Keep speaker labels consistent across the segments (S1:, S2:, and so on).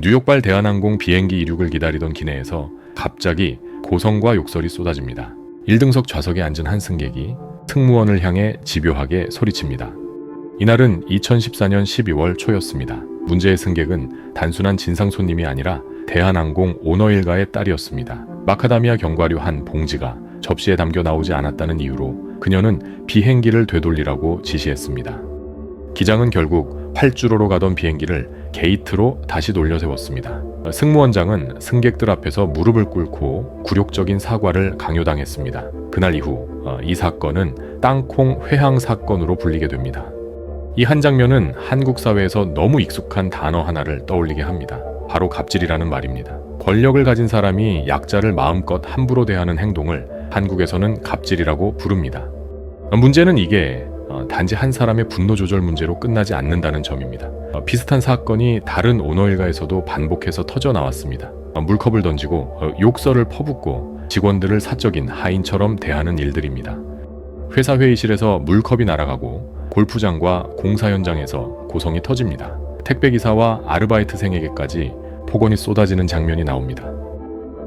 S1: 뉴욕발 대한항공 비행기 이륙을 기다리던 기내에서 갑자기 고성과 욕설이 쏟아집니다. 1등석 좌석에 앉은 한 승객이 승무원을 향해 집요하게 소리칩니다. 이날은 2014년 12월 초였습니다. 문제의 승객은 단순한 진상 손님이 아니라 대한항공 오너 일가의 딸이었습니다. 마카다미아 견과류 한 봉지가 접시에 담겨 나오지 않았다는 이유로 그녀는 비행기를 되돌리라고 지시했습니다. 기장은 결국 활주로로 가던 비행기를 게이트로 다시 돌려 세웠습니다. 승무원장은 승객들 앞에서 무릎을 꿇고 굴욕적인 사과를 강요당했습니다. 그날 이후 이 사건은 땅콩 회항 사건으로 불리게 됩니다. 이 한 장면은 한국 사회에서 너무 익숙한 단어 하나를 떠올리게 합니다. 바로 갑질이라는 말입니다. 권력을 가진 사람이 약자를 마음껏 함부로 대하는 행동을 한국에서는 갑질이라고 부릅니다. 문제는 이게 단지 한 사람의 분노 조절 문제로 끝나지 않는다는 점입니다. 비슷한 사건이 다른 오너 일가에서도 반복해서 터져 나왔습니다. 물컵을 던지고 욕설을 퍼붓고 직원들을 사적인 하인처럼 대하는 일들입니다. 회사 회의실에서 물컵이 날아가고 골프장과 공사 현장에서 고성이 터집니다. 택배기사와 아르바이트생에게까지 폭언이 쏟아지는 장면이 나옵니다.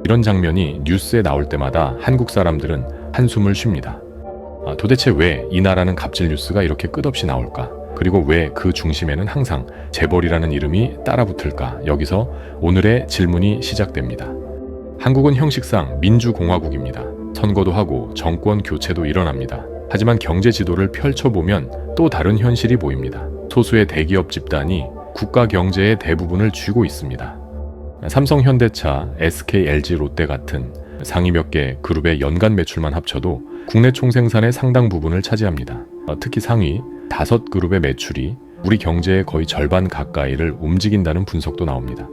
S1: 이런 장면이 뉴스에 나올 때마다 한국 사람들은 한숨을 쉽니다. 도대체 왜 이 나라는 갑질 뉴스가 이렇게 끝없이 나올까? 그리고 왜 그 중심에는 항상 재벌이라는 이름이 따라붙을까? 여기서 오늘의 질문이 시작됩니다. 한국은 형식상 민주공화국입니다. 선거도 하고 정권 교체도 일어납니다. 하지만 경제 지도를 펼쳐보면 또 다른 현실이 보입니다. 소수의 대기업 집단이 국가 경제의 대부분을 쥐고 있습니다. 삼성, 현대차, SK, LG, 롯데 같은 상위 몇 개 그룹의 연간 매출만 합쳐도 국내 총생산의 상당 부분을 차지합니다. 특히 상위 5그룹의 매출이 우리 경제의 거의 절반 가까이를 움직인다는 분석도 나옵니다.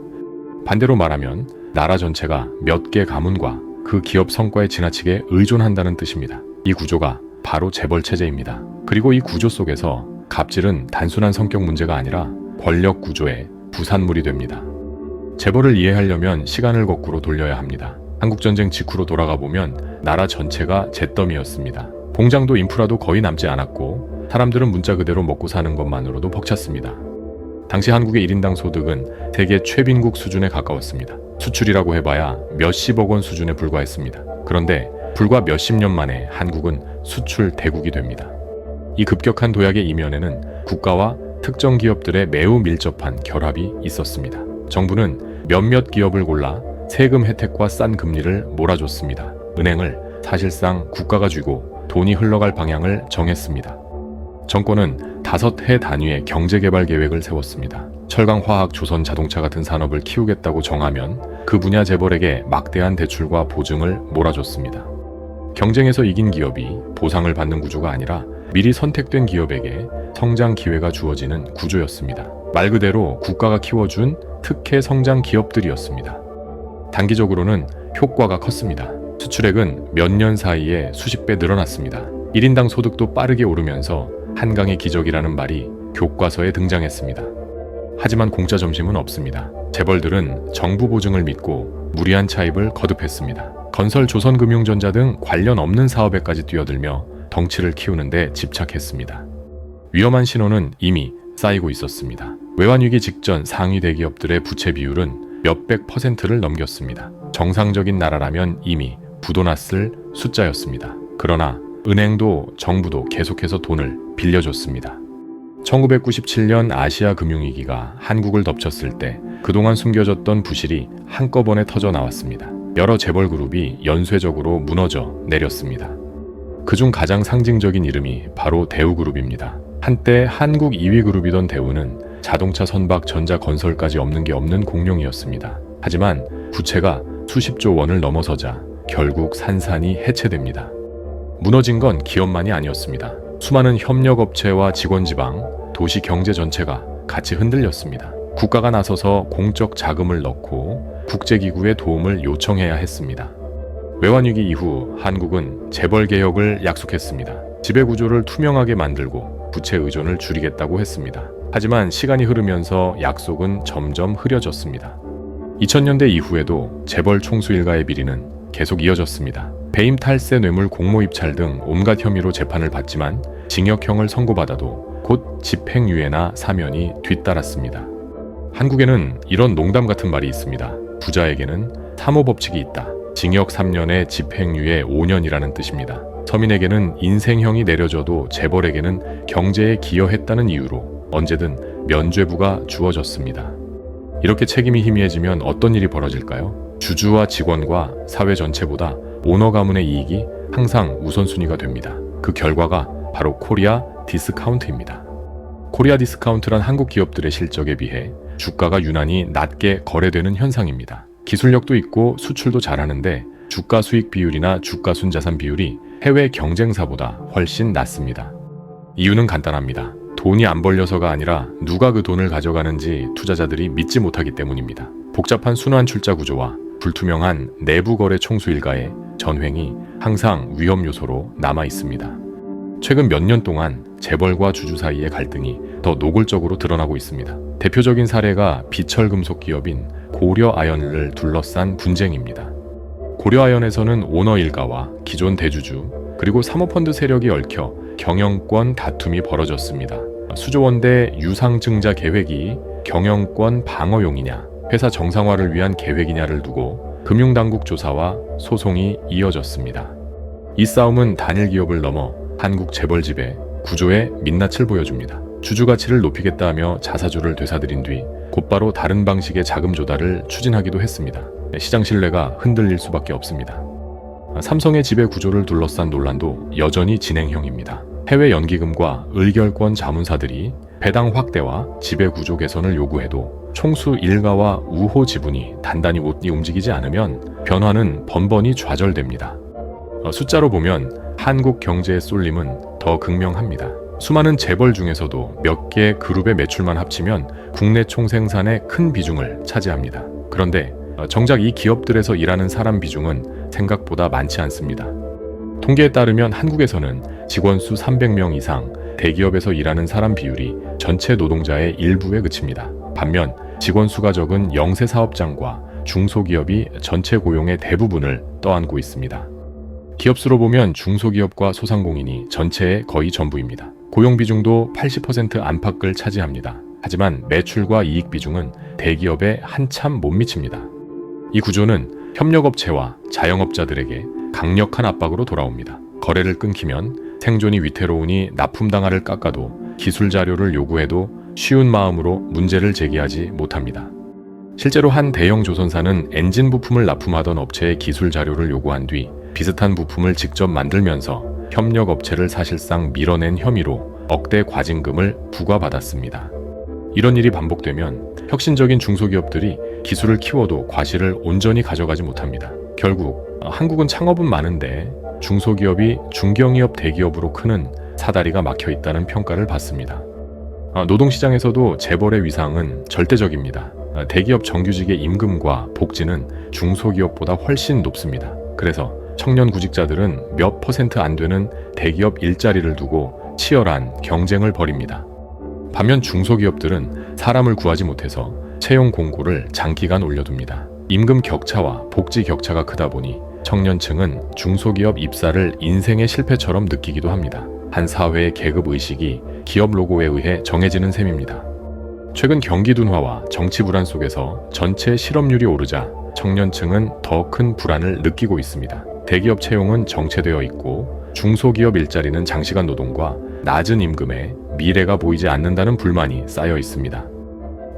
S1: 반대로 말하면 나라 전체가 몇 개 가문과 그 기업 성과에 지나치게 의존한다는 뜻입니다. 이 구조가 바로 재벌 체제입니다. 그리고 이 구조 속에서 갑질은 단순한 성격 문제가 아니라 권력 구조의 부산물이 됩니다. 재벌을 이해하려면 시간을 거꾸로 돌려야 합니다. 한국전쟁 직후로 돌아가 보면 나라 전체가 잿더미였습니다. 공장도 인프라도 거의 남지 않았고 사람들은 문자 그대로 먹고 사는 것만으로도 벅찼습니다. 당시 한국의 1인당 소득은 세계 최빈국 수준에 가까웠습니다. 수출이라고 해봐야 몇십억 원 수준에 불과했습니다. 그런데 불과 몇십 년 만에 한국은 수출 대국이 됩니다. 이 급격한 도약의 이면에는 국가와 특정 기업들의 매우 밀접한 결합이 있었습니다. 정부는 몇몇 기업을 골라 세금 혜택과 싼 금리를 몰아줬습니다. 은행을 사실상 국가가 쥐고 돈이 흘러갈 방향을 정했습니다. 정권은 5해 단위의 경제개발 계획을 세웠습니다. 철강, 화학, 조선, 자동차 같은 산업을 키우겠다고 정하면 그 분야 재벌에게 막대한 대출과 보증을 몰아줬습니다. 경쟁에서 이긴 기업이 보상을 받는 구조가 아니라 미리 선택된 기업에게 성장 기회가 주어지는 구조였습니다. 말 그대로 국가가 키워준 특혜 성장 기업들이었습니다. 단기적으로는 효과가 컸습니다. 수출액은 몇 년 사이에 수십 배 늘어났습니다. 1인당 소득도 빠르게 오르면서 한강의 기적이라는 말이 교과서에 등장했습니다. 하지만 공짜 점심은 없습니다. 재벌들은 정부 보증을 믿고 무리한 차입을 거듭했습니다. 건설, 조선금융전자 등 관련 없는 사업에까지 뛰어들며 덩치를 키우는데 집착했습니다. 위험한 신호는 이미 쌓이고 있었습니다. 외환위기 직전 상위 대기업들의 부채 비율은 몇백 %를 넘겼습니다. 정상적인 나라라면 이미 부도났을 숫자였습니다. 그러나 은행도 정부도 계속해서 돈을 빌려줬습니다. 1997년 아시아 금융위기가 한국을 덮쳤을 때 그동안 숨겨졌던 부실이 한꺼번에 터져 나왔습니다. 여러 재벌 그룹이 연쇄적으로 무너져 내렸습니다. 그중 가장 상징적인 이름이 바로 대우그룹입니다. 한때 한국 2위 그룹이던 대우는 자동차, 선박, 전자, 건설까지 없는 게 없는 공룡이었습니다. 하지만 부채가 수십조 원을 넘어서자 결국 산산이 해체됩니다. 무너진 건 기업만이 아니었습니다. 수많은 협력업체와 직원지방, 도시 경제 전체가 같이 흔들렸습니다. 국가가 나서서 공적 자금을 넣고 국제기구의 도움을 요청해야 했습니다. 외환위기 이후 한국은 재벌개혁을 약속했습니다. 지배구조를 투명하게 만들고 부채 의존을 줄이겠다고 했습니다. 하지만 시간이 흐르면서 약속은 점점 흐려졌습니다. 2000년대 이후에도 재벌 총수 일가의 비리는 계속 이어졌습니다. 배임, 탈세, 뇌물, 공모 입찰 등 온갖 혐의로 재판을 받지만 징역형을 선고받아도 곧 집행유예나 사면이 뒤따랐습니다. 한국에는 이런 농담 같은 말이 있습니다. 부자에게는 3호 법칙이 있다. 징역 3년에 집행유예 5년이라는 뜻입니다. 서민에게는 인생형이 내려져도 재벌에게는 경제에 기여했다는 이유로 언제든 면죄부가 주어졌습니다. 이렇게 책임이 희미해지면 어떤 일이 벌어질까요? 주주와 직원과 사회 전체보다 오너 가문의 이익이 항상 우선순위가 됩니다. 그 결과가 바로 코리아 디스카운트입니다. 코리아 디스카운트란 한국 기업들의 실적에 비해 주가가 유난히 낮게 거래되는 현상입니다. 기술력도 있고 수출도 잘하는데 주가 수익 비율이나 주가 순자산 비율이 해외 경쟁사보다 훨씬 낮습니다. 이유는 간단합니다. 돈이 안 벌려서가 아니라 누가 그 돈을 가져가는지 투자자들이 믿지 못하기 때문입니다. 복잡한 순환 출자 구조와 불투명한 내부 거래 총수 일가의 전횡이 항상 위험 요소로 남아 있습니다. 최근 몇 년 동안 재벌과 주주 사이의 갈등이 더 노골적으로 드러나고 있습니다. 대표적인 사례가 비철금속 기업인 고려아연을 둘러싼 분쟁입니다. 고려아연에서는 오너 일가와 기존 대주주 그리고 사모펀드 세력이 얽혀 경영권 다툼이 벌어졌습니다. 수조원대 유상증자 계획이 경영권 방어용이냐 회사 정상화를 위한 계획이냐를 두고 금융당국 조사와 소송이 이어졌습니다. 이 싸움은 단일 기업을 넘어 한국 재벌집의 구조에 민낯을 보여줍니다. 주주 가치를 높이겠다 하며 자사주를 되사들인 뒤 곧바로 다른 방식의 자금 조달을 추진하기도 했습니다. 시장 신뢰가 흔들릴 수밖에 없습니다. 삼성의 지배 구조를 둘러싼 논란도 여전히 진행형입니다. 해외 연기금과 의결권 자문사들이 배당 확대와 지배 구조 개선을 요구해도 총수 일가와 우호 지분이 단단히 움직이지 않으면 변화는 번번이 좌절됩니다. 숫자로 보면 한국 경제의 쏠림은 더 극명합니다. 수많은 재벌 중에서도 몇 개 그룹의 매출만 합치면 국내 총생산의 큰 비중을 차지합니다. 그런데 정작 이 기업들에서 일하는 사람 비중은 생각보다 많지 않습니다. 통계에 따르면 한국에서는 직원 수 300명 이상 대기업에서 일하는 사람 비율이 전체 노동자의 일부에 그칩니다. 반면 직원 수가 적은 영세 사업장과 중소기업이 전체 고용의 대부분을 떠안고 있습니다. 기업 수로 보면 중소기업과 소상공인이 전체의 거의 전부입니다. 고용 비중도 80% 안팎을 차지합니다. 하지만 매출과 이익 비중은 대기업에 한참 못 미칩니다. 이 구조는 협력업체와 자영업자들에게 강력한 압박으로 돌아옵니다. 거래를 끊기면 생존이 위태로우니 납품당화를 깎아도 기술 자료를 요구해도 쉬운 마음으로 문제를 제기하지 못합니다. 실제로 한 대형 조선사는 엔진 부품을 납품하던 업체의 기술 자료를 요구한 뒤 비슷한 부품을 직접 만들면서 협력업체를 사실상 밀어낸 혐의로 억대 과징금을 부과받았습니다. 이런 일이 반복되면 혁신적인 중소기업들이 기술을 키워도 과실을 온전히 가져가지 못합니다. 결국 한국은 창업은 많은데 중소기업이 중견기업 대기업으로 크는 사다리가 막혀 있다는 평가를 받습니다. 노동시장에서도 재벌의 위상은 절대적입니다. 대기업 정규직의 임금과 복지는 중소기업보다 훨씬 높습니다. 그래서 청년 구직자들은 몇 퍼센트 안 되는 대기업 일자리를 두고 치열한 경쟁을 벌입니다. 반면 중소기업들은 사람을 구하지 못해서 채용 공고를 장기간 올려둡니다. 임금 격차와 복지 격차가 크다 보니 청년층은 중소기업 입사를 인생의 실패처럼 느끼기도 합니다. 한 사회의 계급 의식이 기업 로고에 의해 정해지는 셈입니다. 최근 경기 둔화와 정치 불안 속에서 전체 실업률이 오르자 청년층은 더 큰 불안을 느끼고 있습니다. 대기업 채용은 정체되어 있고 중소기업 일자리는 장시간 노동과 낮은 임금에 미래가 보이지 않는다는 불만이 쌓여 있습니다.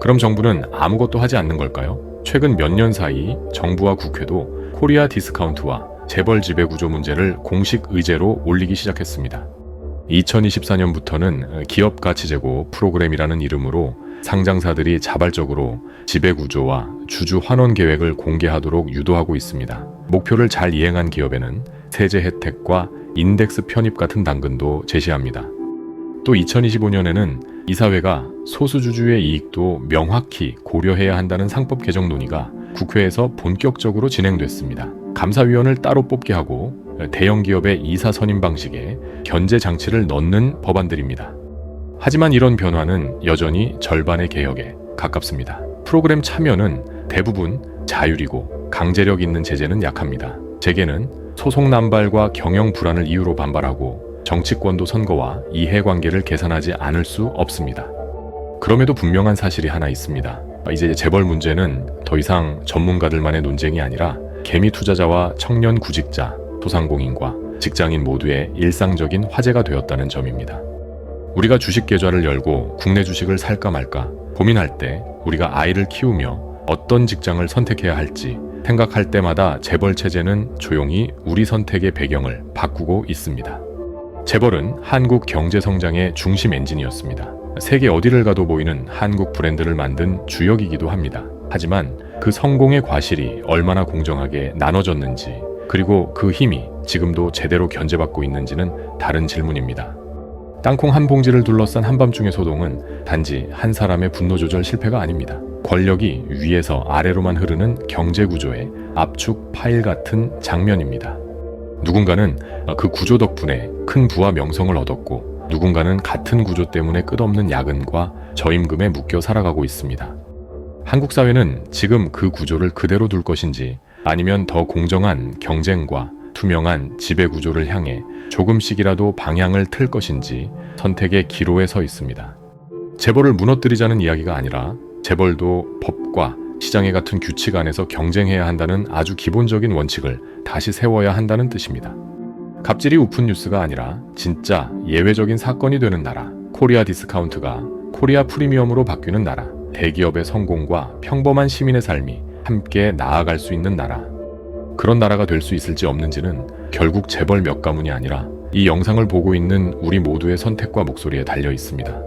S1: 그럼 정부는 아무것도 하지 않는 걸까요? 최근 몇 년 사이 정부와 국회도 코리아 디스카운트와 재벌 지배 구조 문제를 공식 의제로 올리기 시작했습니다. 2024년부터는 기업 가치 제고 프로그램이라는 이름으로 상장사들이 자발적으로 지배 구조와 주주 환원 계획을 공개하도록 유도하고 있습니다. 목표를 잘 이행한 기업에는 세제 혜택과 인덱스 편입 같은 당근도 제시합니다. 또 2025년에는 이사회가 소수주주의 이익도 명확히 고려해야 한다는 상법 개정 논의가 국회에서 본격적으로 진행됐습니다. 감사위원을 따로 뽑게 하고 대형 기업의 이사 선임 방식에 견제 장치를 넣는 법안들입니다. 하지만 이런 변화는 여전히 절반의 개혁에 가깝습니다. 프로그램 참여는 대부분 자율이고 강제력 있는 제재는 약합니다. 재계는 소송 남발과 경영 불안을 이유로 반발하고 정치권도 선거와 이해관계를 계산하지 않을 수 없습니다. 그럼에도 분명한 사실이 하나 있습니다. 이제 재벌 문제는 더 이상 전문가들만의 논쟁이 아니라 개미 투자자와 청년 구직자, 소상공인과 직장인 모두의 일상적인 화제가 되었다는 점입니다. 우리가 주식 계좌를 열고 국내 주식을 살까 말까 고민할 때 우리가 아이를 키우며 어떤 직장을 선택해야 할지 생각할 때마다 재벌 체제는 조용히 우리 선택의 배경을 바꾸고 있습니다. 재벌은 한국 경제 성장의 중심 엔진이었습니다. 세계 어디를 가도 보이는 한국 브랜드를 만든 주역이기도 합니다. 하지만 그 성공의 과실이 얼마나 공정하게 나눠졌는지, 그리고 그 힘이 지금도 제대로 견제받고 있는지는 다른 질문입니다. 땅콩 한 봉지를 둘러싼 한밤중의 소동은 단지 한 사람의 분노 조절 실패가 아닙니다. 권력이 위에서 아래로만 흐르는 경제 구조의 압축 파일 같은 장면입니다. 누군가는 그 구조 덕분에 큰 부와 명성을 얻었고, 누군가는 같은 구조 때문에 끝없는 야근과 저임금에 묶여 살아가고 있습니다. 한국 사회는 지금 그 구조를 그대로 둘 것인지, 아니면 더 공정한 경쟁과 투명한 지배 구조를 향해 조금씩이라도 방향을 틀 것인지 선택의 기로에 서 있습니다. 재벌을 무너뜨리자는 이야기가 아니라 재벌도 법과 시장의 같은 규칙 안에서 경쟁해야 한다는 아주 기본적인 원칙을 다시 세워야 한다는 뜻입니다. 갑질이 오픈 뉴스가 아니라 진짜 예외적인 사건이 되는 나라, 코리아 디스카운트가 코리아 프리미엄으로 바뀌는 나라, 대기업의 성공과 평범한 시민의 삶이 함께 나아갈 수 있는 나라, 그런 나라가 될 수 있을지 없는지는 결국 재벌 몇 가문이 아니라 이 영상을 보고 있는 우리 모두의 선택과 목소리에 달려 있습니다.